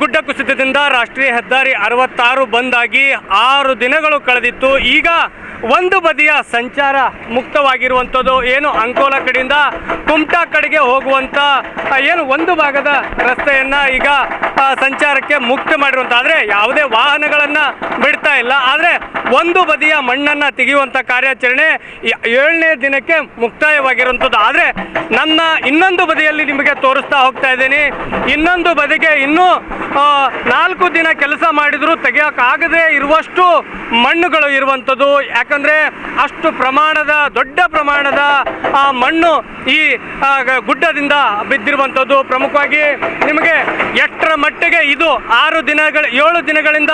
ಗುಡ್ಡ ಕುಸಿತದಿಂದ ರಾಷ್ಟ್ರೀಯ ಹೆದ್ದಾರಿ 66 ಬಂದ್ ಆಗಿ 6 ದಿನಗಳು ಕಳೆದಿತ್ತು. ಈಗ ಒಂದು ಬದಿಯ ಸಂಚಾರ ಮುಕ್ತವಾಗಿರುವಂಥದ್ದು. ಏನು ಅಂಕೋಲಾ ಕಡೆಯಿಂದ ಕುಮಟಾ ಕಡೆಗೆ ಹೋಗುವಂಥ ಏನು ಒಂದು ಭಾಗದ ರಸ್ತೆಯನ್ನು ಈಗ ಸಂಚಾರಕ್ಕೆ ಮುಕ್ತ ಮಾಡಿರುವಂಥ, ಆದರೆ ಯಾವುದೇ ವಾಹನಗಳನ್ನು ಬಿಡ್ತಾ ಇಲ್ಲ. ಆದರೆ ಒಂದು ಬದಿಯ ಮಣ್ಣನ್ನು ತೆಗೆಯುವಂಥ ಕಾರ್ಯಾಚರಣೆ 7ನೇ ದಿನಕ್ಕೆ ಮುಕ್ತಾಯವಾಗಿರುವಂಥದ್ದು. ಆದರೆ ನನ್ನ ಇನ್ನೊಂದು ಬದಿಯಲ್ಲಿ ನಿಮಗೆ ತೋರಿಸ್ತಾ ಹೋಗ್ತಾ ಇದ್ದೀನಿ. ಇನ್ನೊಂದು ಬದಿಗೆ ಇನ್ನೂ 4 ದಿನ ಕೆಲಸ ಮಾಡಿದರೂ ತೆಗೆಯೋಕ್ಕಾಗದೇ ಇರುವಷ್ಟು ಮಣ್ಣುಗಳು ಇರುವಂಥದ್ದು. ಯಾಕಂದರೆ ಅಷ್ಟು ಪ್ರಮಾಣದ ದೊಡ್ಡ ಪ್ರಮಾಣದ ಮಣ್ಣು ಈ ಗುಡ್ಡದಿಂದ ಬಿದ್ದಿರುವಂಥದ್ದು. ಪ್ರಮುಖವಾಗಿ ನಿಮಗೆ ಎಷ್ಟರ ಮಟ್ಟಿಗೆ ಇದು 7 ದಿನಗಳಿಂದ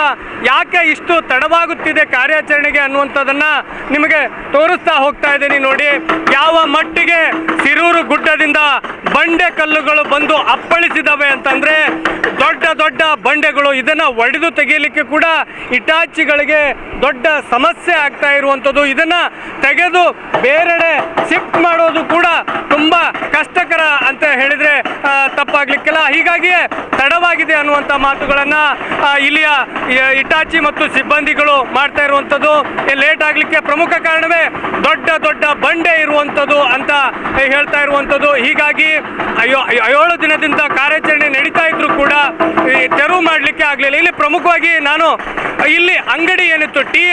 ಯಾಕೆ ಇಷ್ಟು ತಡವಾಗುತ್ತಿದೆ ಕಾರ್ಯಾಚರಣೆಗೆ ಅನ್ನುವಂಥದ್ದನ್ನು ನಿಮಗೆ ತೋರಿಸ್ತಾ ಹೋಗ್ತಾ ಇದ್ದೀನಿ. ನೋಡಿ ಯಾವ ಮಟ್ಟಿಗೆ ಸಿರೂರು ಗುಡ್ಡದಿಂದ ಬಂಡೆ ಕಲ್ಲುಗಳು ಬಂದು ಅಪ್ಪಳಿಸಿದವೆ ಅಂತಂದರೆ ದೊಡ್ಡ ದೊಡ್ಡ ಬಂಡೆಗಳು. ಇದನ್ನು ಒಡೆದು ತೆಗೆಯಲಿಕ್ಕೆ ಕೂಡ ಇಟಾಚಿಗಳಿಗೆ ದೊಡ್ಡ ಸಮಸ್ಯೆ ಆಗ್ತಾ ಇರುವಂಥದ್ದು. ಇದನ್ನು ತೆಗೆದು ಬೇರೆಡೆ ಶಿಫ್ಟ್ ಮಾಡೋದು ಕೂಡ ತುಂಬ ಕಷ್ಟಕರ ಅಂತ ಹೇಳಿದರೆ ತಪ್ಪಾಗಲಿಕ್ಕಿಲ್ಲ. ಹೀಗಾಗಿಯೇ ತಡವಾಗಿದೆ ಅನ್ನುವಂಥ ಮಾತುಗಳನ್ನು ಇಲ್ಲಿಯ ಇಟಾಚಿ ಮತ್ತು ಸಿಬ್ಬಂದಿಗಳು ಮಾಡ್ತಾ ಇರುವಂಥದ್ದು. ಲೇಟ್ ಆಗಲಿಕ್ಕೆ ಪ್ರಮುಖ ಕಾರಣವೇ ದೊಡ್ಡ ದೊಡ್ಡ ಬಂಡೆ ಇರುವಂಥದ್ದು ಅಂತ ಹೇಳ್ತಾ ಇರುವಂಥದ್ದು. ಹೀಗಾಗಿ 7 ದಿನದಿಂದ ಕಾರ್ಯಾಚರಣೆ ನಡೀತಾ ಇದ್ರು ಕೂಡ ತೆರವು ಮಾಡಲಿಕ್ಕೆ ಆಗಲಿಲ್ಲ. ಇಲ್ಲಿ ಪ್ರಮುಖವಾಗಿ ನಾನು ಇಲ್ಲಿ ಅಂಗಡಿ ಏನಿತ್ತು, ಟೀ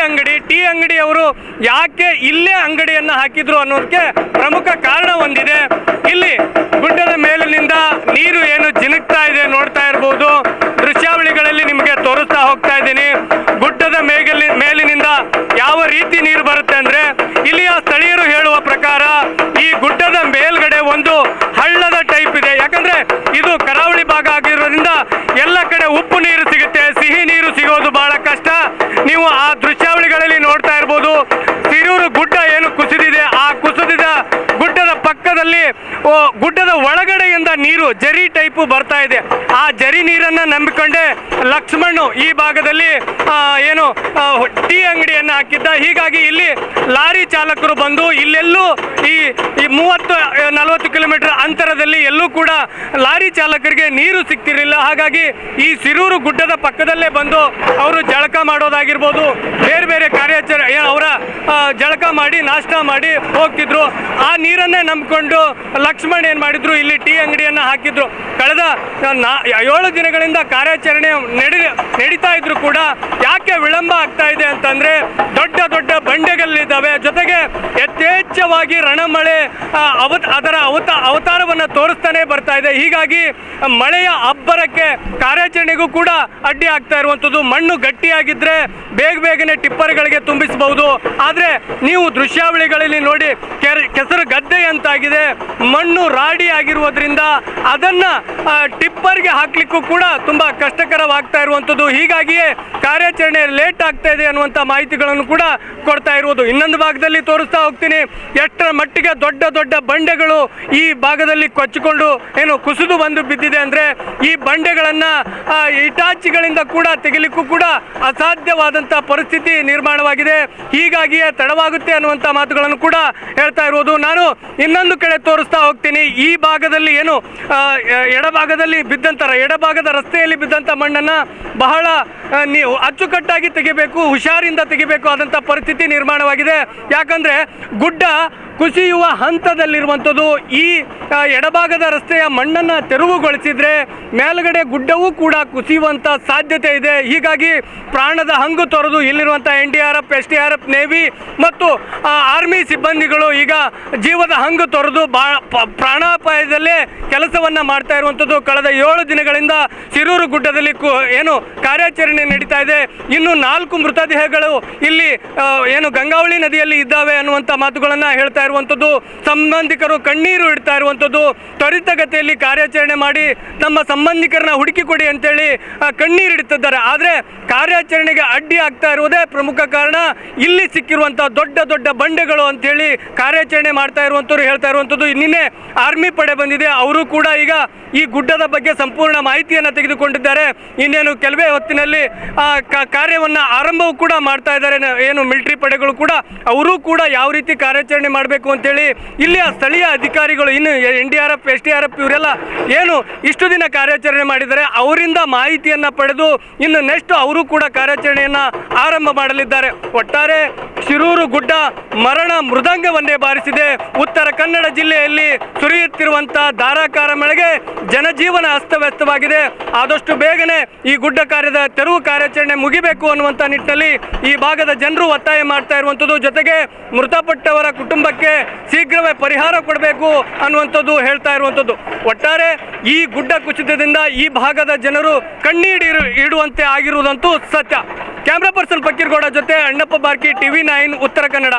ಅಂಗಡಿಯವರು ಯಾಕೆ ಇಲ್ಲೇ ಅಂಗಡಿಯನ್ನು ಹಾಕಿದ್ರು ಅನ್ನೋದಕ್ಕೆ ಪ್ರಮುಖ ಕಾರಣ ಒಂದಿದೆ. ಇಲ್ಲಿ ಗುಡ್ಡದ ಮೇಲಿನಿಂದ ನೀರು ಏನು ಜಿನುಗ್ತಾ ಇದೆ ನೋಡ್ತಾ ಇರ್ಬೋದು. ದೃಶ್ಯಾವಳಿಗಳಲ್ಲಿ ನಿಮಗೆ ತೋರಿಸ್ತಾ ಹೋಗ್ತಾ ಇದ್ದೀನಿ. ಗುಡ್ಡದ ಮೇಲಿನಿಂದ ಯಾವ ರೀತಿ ನೀರು ಬರುತ್ತೆ ಅಂದರೆ, ಇಲ್ಲಿಯ ಸ್ಥಳೀಯರು ಹೇಳುವ ಪ್ರಕಾರ ಈ ಗುಡ್ಡದ ಮೇಲ್ಗಡೆ ಒಂದು ಹಳ್ಳದ ಟೈಪ್ ಇದೆ. ಯಾಕಂದ್ರೆ ಇದು ಕರಾವಳಿ ಭಾಗ ಆಗಿರೋದ್ರಿಂದ ಎಲ್ಲ ಕಡೆ ಉಪ್ಪು ನೀರು ಸಿಗುತ್ತೆ, ಸಿಹಿ ನೀರು ಸಿಗೋದು ಬಹಳ ಕಷ್ಟ. ನೀವು ಆ ದೃಶ್ಯಾವಳಿಗಳಲ್ಲಿ ನೋಡ್ತಾ ಇರ್ಬೋದು. ಸಿರೂರು ಗುಡ್ಡ ಏನು ಕುಸಿದಿದೆ, ಆ ಕುಸಿದಿದ ಗುಡ್ಡದ ಪಕ್ಕದಲ್ಲಿ ಗುಡ್ಡದ ಒಳಗಡೆಯಿಂದ ನೀರು ಜರಿ ಟೈಪು ಬರ್ತಾ ಇದೆ. ಆ ಜರಿ ನೀರನ್ನು ನಂಬಿಕೊಂಡೆ ಲಕ್ಷ್ಮಣ್ ಈ ಭಾಗದಲ್ಲಿ ಏನು ಟೀ ಅಂಗಡಿಯನ್ನು ಹಾಕಿದ್ದ. ಹೀಗಾಗಿ ಇಲ್ಲಿ ಲಾರಿ ಚಾಲಕರು ಬಂದು ಇಲ್ಲೆಲ್ಲೂ ಈ 30-40 ಕಿಲೋಮೀಟರ್ ಅಂತರದಲ್ಲಿ ಎಲ್ಲೂ ಕೂಡ ಲಾರಿ ಚಾಲಕರಿಗೆ ನೀರು ಸಿಗ್ತಿರಲಿಲ್ಲ. ಹಾಗಾಗಿ ಈ ಸಿರೂರು ಗುಡ್ಡದ ಪಕ್ಕದಲ್ಲೇ ಬಂದು ಅವರು ಜಳಕ ಮಾಡೋದಾಗಿರ್ಬೋದು, ಬೇರೆ ಬೇರೆ ಕಾರ್ಯಾಚರಣೆ ಅವರ ಜಳಕ ಮಾಡಿ ನಾಷ್ಟ ಮಾಡಿ ಹೋಗ್ತಿದ್ರು. ಆ ನೀರನ್ನೇ ನಂಬಿಕೊಂಡು ಲಕ್ಷ್ಮಣ್ ಏನು ಮಾಡಿದ್ರು, ಇಲ್ಲಿ ಟೀ ಅಂಗಡಿಯನ್ನು ಹಾಕಿದ್ರು. ಕಳೆದ 7 ದಿನಗಳಿಂದ ಕಾರ್ಯಾಚರಣೆ ನಡೀತಾ ಇದ್ರು ಕೂಡ ಯಾಕೆ ವಿಳಂಬ ಆಗ್ತಾ ಇದೆ ಅಂತಂದ್ರೆ ದೊಡ್ಡ ದೊಡ್ಡ ಬಂಡೆಗಳಿದ್ದಾವೆ. ಜೊತೆಗೆ ಯಥೇಚ್ಛವಾಗಿ ರಣಮಳೆ ಅದರ ಅವತಾರವನ್ನು ತೋರಿಸ್ತಾನೆ ಬರ್ತಾ ಇದೆ. ಹೀಗಾಗಿ ಮಳೆಯ ಅಬ್ಬರಕ್ಕೆ ಕಾರ್ಯಾಚರಣೆಗೂ ಕೂಡ ಅಡ್ಡಿ ಆಗ್ತಾ ಇರುವಂಥದ್ದು. ಮಣ್ಣು ಗಟ್ಟಿಯಾಗಿದ್ದರೆ ಬೇಗನೆ ಟಿಪ್ಪರ್ಗಳಿಗೆ ತುಂಬಿಸಬಹುದು. ಆದರೆ ನೀವು ದೃಶ್ಯಾವಳಿಗಳಲ್ಲಿ ನೋಡಿ ಕೆಸರು ಗದ್ದೆ ಅಂತಾಗಿದೆ. ಮಣ್ಣು ರಾಡಿ ಆಗಿರುವುದರಿಂದ ಅದನ್ನು ಟಿಪ್ಪರ್ಗೆ ಹಾಕ್ಲಿಕ್ಕೂ ಕೂಡ ತುಂಬ ಕಷ್ಟಕರವಾಗ್ತಾ ಇರುವಂಥದ್ದು. ಹೀಗಾಗಿಯೇ ಕಾರ್ಯಾಚರಣೆ ಲೇಟ್ ಆಗ್ತಾ ಇದೆ ಅನ್ನುವಂಥ ಮಾಹಿತಿಗಳನ್ನು ಕೂಡ ಕೊಡ್ತಾ ಇರುವುದು. ಇನ್ನೊಂದು ಭಾಗದಲ್ಲಿ ತೋರಿಸ್ತಾ ಹೋಗ್ತೀನಿ ಎಷ್ಟರ ಮಟ್ಟಿಗೆ ದೊಡ್ಡ ದೊಡ್ಡ ಬಂಡೆಗಳು ಈ ಭಾಗದಲ್ಲಿ ಕೊಚ್ಚಿಕೊಂಡು ಏನು ಕುಸಿದು ಬಂದು ಬಿದ್ದಿದೆ ಅಂದರೆ ಈ ಬಂಡೆಗಳನ್ನು ಇಟಾಚಿಗಳಿಂದ ಕೂಡ ತೆಗಿಲಿಕ್ಕೂ ಕೂಡ ಅಸಾಧ್ಯವಾದಂಥ ಪರಿಸ್ಥಿತಿ ನಿರ್ಮಾಣವಾಗಿದೆ. ಹೀಗಾಗಿಯೇ ತಡವಾಗುತ್ತೆ ಅನ್ನುವಂಥ ಮಾತುಗಳನ್ನು ಕೂಡ ಹೇಳ್ತಾ ಇರುವುದು. ನಾನು ಇನ್ನೊಂದು ಕಡೆ ತೋರಿಸ್ತಾ ಹೋಗ್ತೀನಿ. ಈ ಭಾಗದಲ್ಲಿ ಏನು ಎಡಭಾಗದಲ್ಲಿ ಎಡಭಾಗದ ರಸ್ತೆಯಲ್ಲಿ ಬಿದ್ದಂಥ ಮಣ್ಣನ್ನು ಬಹಳ ನೀವು ಅಚ್ಚುಕಟ್ಟಾಗಿ ತೆಗಿಬೇಕು, ಹುಷಾರಿಂದ ತೆಗಿಬೇಕು ಆದಂಥ ಪರಿಸ್ಥಿತಿ ನಿರ್ಮಾಣವಾಗಿದೆ. ಯಾಕಂದರೆ ಗುಡ್ಡ ಕುಸಿಯುವ ಹಂತದಲ್ಲಿರುವಂಥದ್ದು. ಈ ಎಡಭಾಗದ ರಸ್ತೆಯ ಮಣ್ಣನ್ನು ತೆರವುಗೊಳಿಸಿದರೆ ಮೇಲುಗಡೆ ಗುಡ್ಡವೂ ಕೂಡ ಕುಸಿಯುವಂಥ ಸಾಧ್ಯತೆ ಇದೆ. ಹೀಗಾಗಿ ಪ್ರಾಣದ ಹಂಗು ತೊರೆದು ಇಲ್ಲಿರುವಂಥ NDRF, SDRF, ನೇವಿ ಮತ್ತು ಆರ್ಮಿ ಸಿಬ್ಬಂದಿಗಳು ಈಗ ಜೀವದ ಹಂಗು ತೊರೆದು ಪ್ರಾಣಾಪಾಯದಲ್ಲೇ ಕೆಲಸವನ್ನು ಮಾಡ್ತಾ ಇರುವಂಥದ್ದು. ಕಳೆದ 7 ದಿನಗಳಿಂದ ಸಿರೂರು ಗುಡ್ಡದಲ್ಲಿ ಏನು ಕಾರ್ಯಾಚರಣೆ ನಡೀತಾ ಇದೆ. ಇನ್ನು 4 ಮೃತದೇಹಗಳು ಇಲ್ಲಿ ಏನು ಗಂಗಾವಳಿ ನದಿಯಲ್ಲಿ ಇದ್ದಾವೆ ಅನ್ನುವಂಥ ಮಾತುಗಳನ್ನು ಹೇಳ್ತಾ ಇರುವಂಥದ್ದು. ಸಂಬಂಧಿಕರು ಕಣ್ಣೀರು ಇಡ್ತಾ ಇರುವಂಥದ್ದು. ತ್ವರಿತಗತಿಯಲ್ಲಿ ಕಾರ್ಯಾಚರಣೆ ಮಾಡಿ ನಮ್ಮ ಸಂಬಂಧಿಕರನ್ನ ಹುಡುಕಿ ಕೊಡಿ ಅಂತೇಳಿ ಕಣ್ಣೀರು ಇಡ್ತಿದ್ದಾರೆ. ಆದರೆ ಕಾರ್ಯಾಚರಣೆಗೆ ಅಡ್ಡಿ ಆಗ್ತಾ ಇರುವುದೇ ಪ್ರಮುಖ ಕಾರಣ. ಇಲ್ಲಿ ಸಿಕ್ಕಿರುವಂಥ ದೊಡ್ಡ ದೊಡ್ಡ ಬಂಡೆಗಳು ಅಂತೇಳಿ ಕಾರ್ಯಾಚರಣೆ ಮಾಡ್ತಾ ಇರುವಂಥವ್ರು ಹೇಳ್ತಾ ಇರುವಂಥದ್ದು. ನಿನ್ನೆ ಆರ್ಮಿ ಪಡೆ ಬಂದಿದೆ, ಅವರು ಕೂಡ ಈಗ ಈ ಗುಡ್ಡದ ಬಗ್ಗೆ ಸಂಪೂರ್ಣ ಮಾಹಿತಿಯನ್ನು ತೆಗೆದುಕೊಂಡಿದ್ದಾರೆ. ಇನ್ನೇನು ಕೆಲವೇ ಹೊತ್ತಿನಲ್ಲಿ ಕಾರ್ಯವನ್ನು ಆರಂಭವೂ ಕೂಡ ಮಾಡ್ತಾ ಇದ್ದಾರೆ. ಏನು ಮಿಲಿಟರಿ ಪಡೆಗಳು ಕೂಡ ಅವರು ಕೂಡ ಯಾವ ರೀತಿ ಕಾರ್ಯಾಚರಣೆ ಮಾಡಬೇಕು ಅಂತೇಳಿ ಇಲ್ಲಿಯ ಸ್ಥಳೀಯ ಅಧಿಕಾರಿಗಳು, ಇನ್ನು NDRF SDRF ಇವರೆಲ್ಲ ಏನು ಇಷ್ಟು ದಿನ ಕಾರ್ಯಾಚರಣೆ ಮಾಡಿದ್ದಾರೆ ಅವರಿಂದ ಮಾಹಿತಿಯನ್ನು ಪಡೆದು ಇನ್ನು ನೆಕ್ಸ್ಟ್ ಅವರು ಕೂಡ ಕಾರ್ಯಾಚರಣೆಯನ್ನು ಆರಂಭ ಮಾಡಲಿದ್ದಾರೆ. ಒಟ್ಟಾರೆ ಶಿರೂರು ಗುಡ್ಡ ಮರಣ ಮೃದಂಗವನ್ನೇ ಬಾರಿಸಿದೆ. ಉತ್ತರ ಕನ್ನಡ ಜಿಲ್ಲೆಯಲ್ಲಿ ಸುರಿಯುತ್ತಿರುವಂಥ ಧಾರಾಕಾರ ಮಳೆಗೆ ಜನಜೀವನ ಅಸ್ತವ್ಯಸ್ತವಾಗಿದೆ. ಆದಷ್ಟು ಬೇಗನೆ ಈ ಗುಡ್ಡ ಕಾರ್ಯದ ತೆರವು ಕಾರ್ಯಾಚರಣೆ ಮುಗಿಬೇಕು ಅನ್ನುವಂಥ ನಿಟ್ಟಿನಲ್ಲಿ ಈ ಭಾಗದ ಜನರು ಒತ್ತಾಯ ಮಾಡ್ತಾ ಇರುವಂಥದ್ದು. ಜೊತೆಗೆ ಮೃತಪಟ್ಟವರ ಕುಟುಂಬಕ್ಕೆ ಶೀಘ್ರವೇ ಪರಿಹಾರ ಕೊಡಬೇಕು ಅನ್ನುವಂಥದ್ದು ಹೇಳ್ತಾ ಇರುವಂಥದ್ದು. ಒಟ್ಟಾರೆ ಈ ಗುಡ್ಡ ಕುಸಿತದಿಂದ ಈ ಭಾಗದ ಜನರು ಕಣ್ಣೀರು ಇಡುವಂತೆ ಆಗಿರುವುದಂತೂ ಸತ್ಯ. ಕ್ಯಾಮ್ರಾ ಪರ್ಸನ್ ಫಕೀರ್ಗೌಡ ಜೊತೆ ಅಣ್ಣಪ್ಪ ಬಾರ್ಕಿ, TV9 ಉತ್ತರ ಕನ್ನಡ.